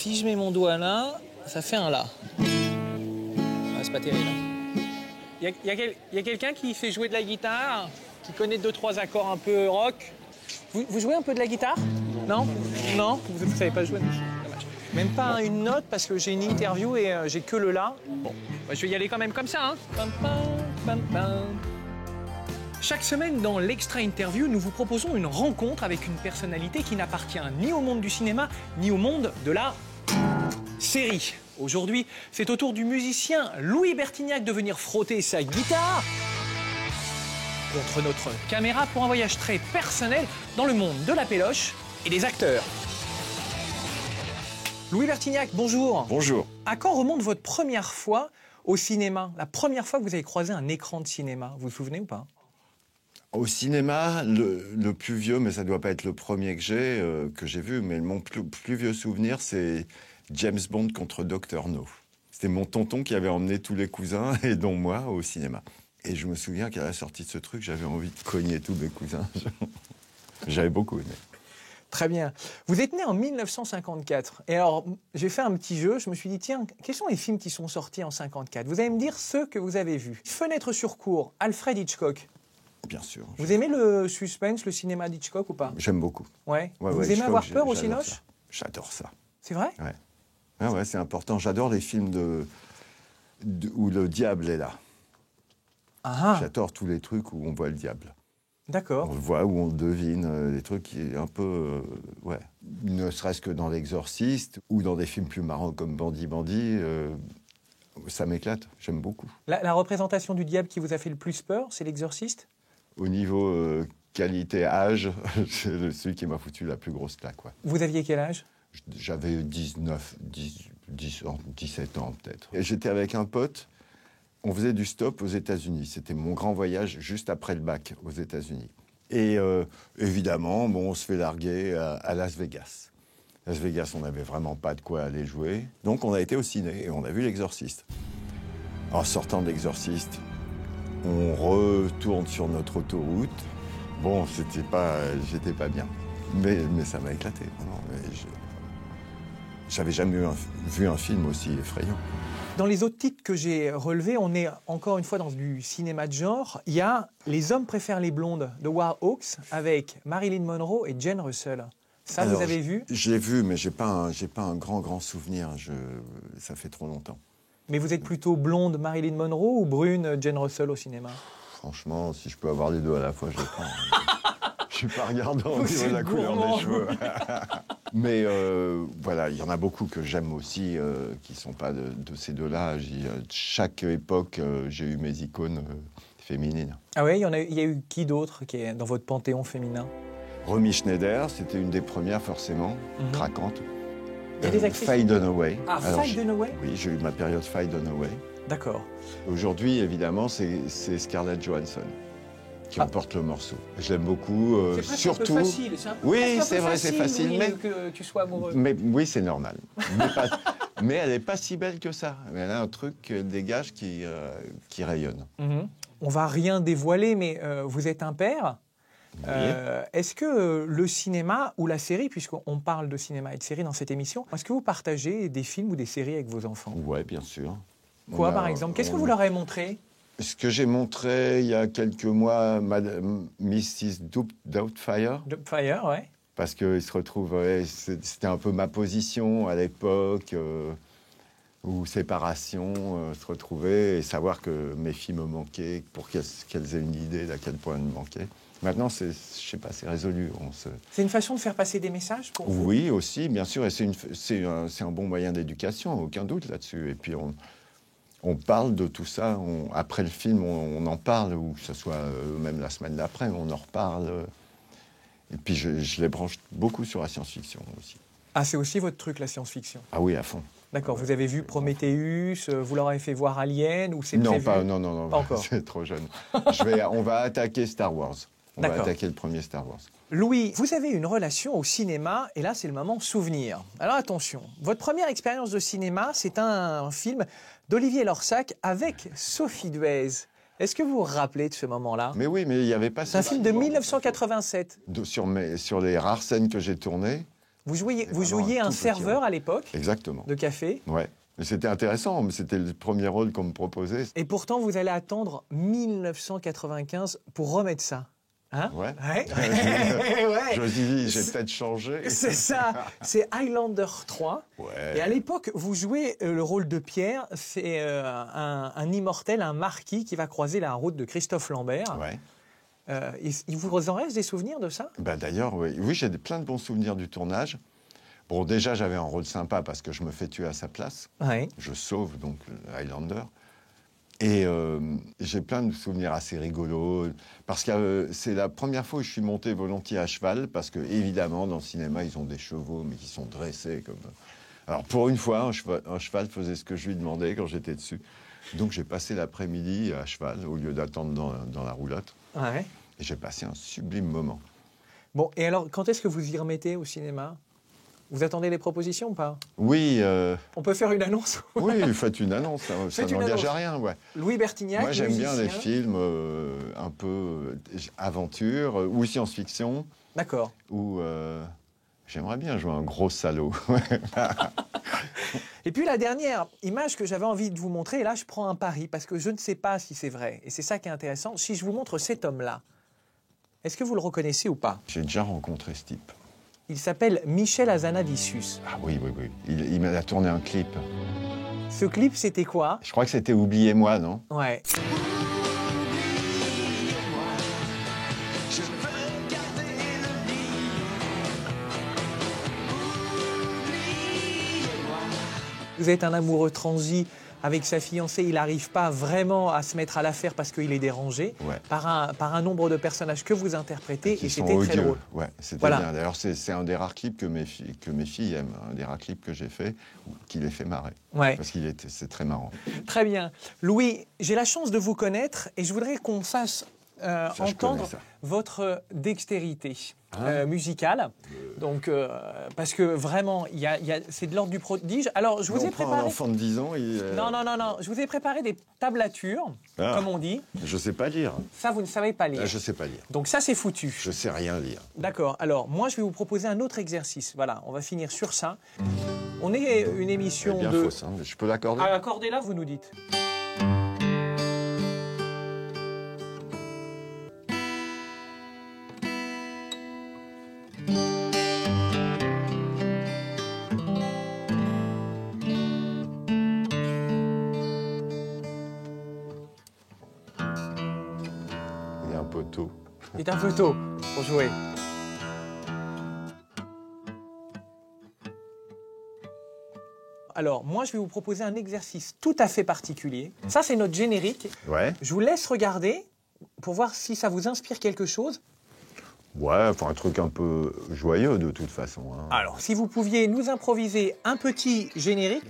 si je mets mon doigt là, ça fait un La. Ah, c'est pas terrible. Il y a quelqu'un qui fait jouer de la guitare, qui connaît 2-3 accords un peu rock. Vous jouez un peu de la guitare? Non? Non? Vous ne savez pas jouer? Dommage. Même pas une note parce que j'ai une interview et j'ai que le La. Bon, bah, je vais y aller quand même comme ça. Hein. Pam, pam, pam, pam. Chaque semaine, dans l'Extra Interview, nous vous proposons une rencontre avec une personnalité qui n'appartient ni au monde du cinéma, ni au monde de la série. Aujourd'hui, c'est au tour du musicien Louis Bertignac de venir frotter sa guitare contre notre caméra pour un voyage très personnel dans le monde de la péloche et des acteurs. Louis Bertignac, bonjour. Bonjour. À quand remonte votre première fois au cinéma? La première fois que vous avez croisé un écran de cinéma, vous vous souvenez ou pas? Au cinéma, le plus vieux, mais ça ne doit pas être le premier que j'ai vu, mais mon plus vieux souvenir, c'est James Bond contre Dr No. C'était mon tonton qui avait emmené tous les cousins, et dont moi, au cinéma. Et je me souviens qu'à la sortie de ce truc, j'avais envie de cogner tous mes cousins. J'avais beaucoup aimé. Très bien. Vous êtes né en 1954. Et alors, j'ai fait un petit jeu. Je me suis dit, tiens, quels sont les films qui sont sortis en 54? Vous allez me dire ceux que vous avez vus. Fenêtre sur cour, Alfred Hitchcock. Bien sûr. Vous aimez le suspense, le cinéma d'Hitchcock ou pas? J'aime beaucoup. Ouais. Ouais, vous ouais, aimez Hitchcock, avoir peur au cinoche? J'adore ça. C'est vrai? Ouais. Ah ouais, c'est important. J'adore les films où le diable est là. Ah, J'adore tous les trucs où on voit le diable. d'accord. On le voit, où on devine, des trucs qui est un peu... ouais. Ne serait-ce que dans L'Exorciste, ou dans des films plus marrants comme Bandit Bandit, ça m'éclate, j'aime beaucoup. La représentation du diable qui vous a fait le plus peur, c'est L'Exorciste? Au niveau qualité-âge, c'est celui qui m'a foutu la plus grosse claque. Ouais. Vous aviez quel âge? J'avais 17 ans peut-être. Et j'étais avec un pote, on faisait du stop aux États-Unis. C'était mon grand voyage juste après le bac aux États-Unis. Et évidemment, bon, on se fait larguer à Las Vegas. Las Vegas, on n'avait vraiment pas de quoi aller jouer. Donc on a été au ciné et on a vu L'Exorciste. En sortant de L'Exorciste, on retourne sur notre autoroute. Bon, j'étais pas bien. Mais ça m'a éclaté, vraiment. J'avais jamais vu un film aussi effrayant. Dans les autres titres que j'ai relevés, on est encore une fois dans du cinéma de genre. Il y a Les hommes préfèrent les blondes de War Hawks avec Marilyn Monroe et Jane Russell. Ça, alors, vous avez vu? Je l'ai vu, mais j'ai pas un grand souvenir. Ça fait trop longtemps. Mais vous êtes plutôt blonde Marilyn Monroe ou brune Jane Russell au cinéma? Franchement, si je peux avoir les deux à la fois, je les prends. Je suis pas regardant au niveau de la couleur des cheveux. Mais voilà, il y en a beaucoup que j'aime aussi, qui ne sont pas de ces deux-là. Chaque époque, j'ai eu mes icônes féminines. Ah oui, il y a eu qui d'autre qui est dans votre panthéon féminin? Romy Schneider, c'était une des premières forcément, craquante. Il y a des actrices. Faye Dunaway. Ah, Faye Dunaway? Oui, j'ai eu ma période Faye Dunaway. D'accord. Aujourd'hui, évidemment, c'est Scarlett Johansson qui emporte le morceau. Je l'aime beaucoup, c'est surtout. Un peu facile. Oui, c'est vrai, c'est facile, oui, mais que tu sois amoureux. Mais oui, c'est normal. Mais elle n'est pas si belle que ça. Elle a un truc qu'elle dégage qui rayonne. On va rien dévoiler, mais vous êtes un père. Oui. Est-ce que le cinéma ou la série, puisqu'on parle de cinéma et de série dans cette émission, est-ce que vous partagez des films ou des séries avec vos enfants? Oui, bien sûr. Quoi, par exemple? Qu'est-ce que vous leur avez montré? Ce que j'ai montré il y a quelques mois, Mrs. Doubtfire. Doubtfire, ouais. Parce qu'il se retrouve, c'était un peu ma position à l'époque, où séparation, se retrouver et savoir que mes filles me manquaient pour qu'elles aient une idée d'à quel point elles me manquaient. Maintenant, je sais pas, c'est résolu. C'est une façon de faire passer des messages pour vous? Oui, aussi, bien sûr, et c'est un bon moyen d'éducation, aucun doute là-dessus. Et puis on parle de tout ça, après le film, on en parle, ou que ce soit même la semaine d'après, on en reparle. Et puis je les branche beaucoup sur la science-fiction aussi. Ah, c'est aussi votre truc, la science-fiction? Ah oui, à fond. D'accord, vous avez vu Prometheus, vous leur avez fait voir Alien, ou c'est non, prévu? Non, pas encore. C'est trop jeune. On va attaquer Star Wars. On va attaquer le premier Star Wars. Louis, vous avez une relation au cinéma, et là, c'est le moment souvenir. Alors attention, votre première expérience de cinéma, c'est un film d'Olivier Lorsac avec Sophie Duez. Est-ce que vous vous rappelez de ce moment-là? Mais oui, mais il n'y avait pas... C'est un film de 1987. Sur les rares scènes que j'ai tournées, Vous jouiez vraiment un tout petit serveur rôle. à l'époque Exactement. de café. Ouais. Mais c'était intéressant, mais c'était le premier rôle qu'on me proposait. Et pourtant, vous allez attendre 1995 pour remettre ça. Hein? Ouais. Ouais. Je me suis dit, j'ai peut-être changé. C'est ça, c'est Highlander 3. Ouais. Et à l'époque, vous jouez le rôle de Pierre. C'est un immortel, un marquis qui va croiser la route de Christophe Lambert. Ouais. Il vous en reste des souvenirs de ça? Bah, d'ailleurs, oui, j'ai plein de bons souvenirs du tournage. Bon, déjà, j'avais un rôle sympa parce que je me fais tuer à sa place. Ouais. Je sauve donc le Highlander. Et j'ai plein de souvenirs assez rigolos. Parce que c'est la première fois où je suis monté volontiers à cheval. Parce que, évidemment, dans le cinéma, ils ont des chevaux, mais qui sont dressés comme. Alors, pour une fois, un cheval faisait ce que je lui demandais quand j'étais dessus. Donc, j'ai passé l'après-midi à cheval au lieu d'attendre dans la roulotte. Ouais. Et j'ai passé un sublime moment. Bon, et alors, quand est-ce que vous y remettez au cinéma? Vous attendez les propositions ou pas? Oui, On peut faire une annonce? oui, faites une annonce, ça Faites une n'engage annonce. à rien. Ouais. Louis Bertignac, Moi, j'aime bien les musicien. films un peu aventure ou science-fiction, D'accord. où j'aimerais bien jouer un gros salaud. Et puis la dernière image que j'avais envie de vous montrer, et là je prends un pari, parce que je ne sais pas si c'est vrai, et c'est ça qui est intéressant. Si je vous montre cet homme-là, est-ce que vous le reconnaissez ou pas? J'ai déjà rencontré ce type. Il s'appelle Michel Hazanavicius. Ah oui, oui, oui. Il m'a tourné un clip. Ce clip, c'était quoi? Je crois que c'était Oubliez-moi, non? Ouais. Vous êtes un amoureux transi avec sa fiancée, il n'arrive pas vraiment à se mettre à l'affaire parce qu'il est dérangé Ouais. par un nombre de personnages que vous interprétez, Qui et sont c'était très odieux. drôle. Ouais, c'était Voilà. bien. D'ailleurs, c'est un des rares clips que mes filles aiment. Un des rares clips que j'ai fait, qui les fait marrer. Ouais. Parce c'est très marrant. Très bien. Louis, j'ai la chance de vous connaître et je voudrais qu'on fasse je entendre connais ça. votre dextérité musicale. Donc, parce que vraiment, c'est de l'ordre du prodige. Alors, je vous ai On prend un préparé... enfant de 10 ans, Non. Je vous ai préparé des tablatures, comme on dit. Je sais pas lire. Ça, vous ne savez pas lire. Je sais pas lire. Donc ça, c'est foutu. Je sais rien lire. D'accord. Alors, moi, je vais vous proposer un autre exercice. Voilà, on va finir sur ça. On est une émission Bien de... fausse, hein. Je peux l'accorder? Ah, accordez-la, vous nous dites. Il est un peu tôt. Il est un peu tôt pour jouer. Alors, moi, je vais vous proposer un exercice tout à fait particulier. Ça, c'est notre générique. Ouais. Je vous laisse regarder pour voir si ça vous inspire quelque chose. Ouais, enfin un truc un peu joyeux de toute façon. Hein. Alors, si vous pouviez nous improviser un petit générique.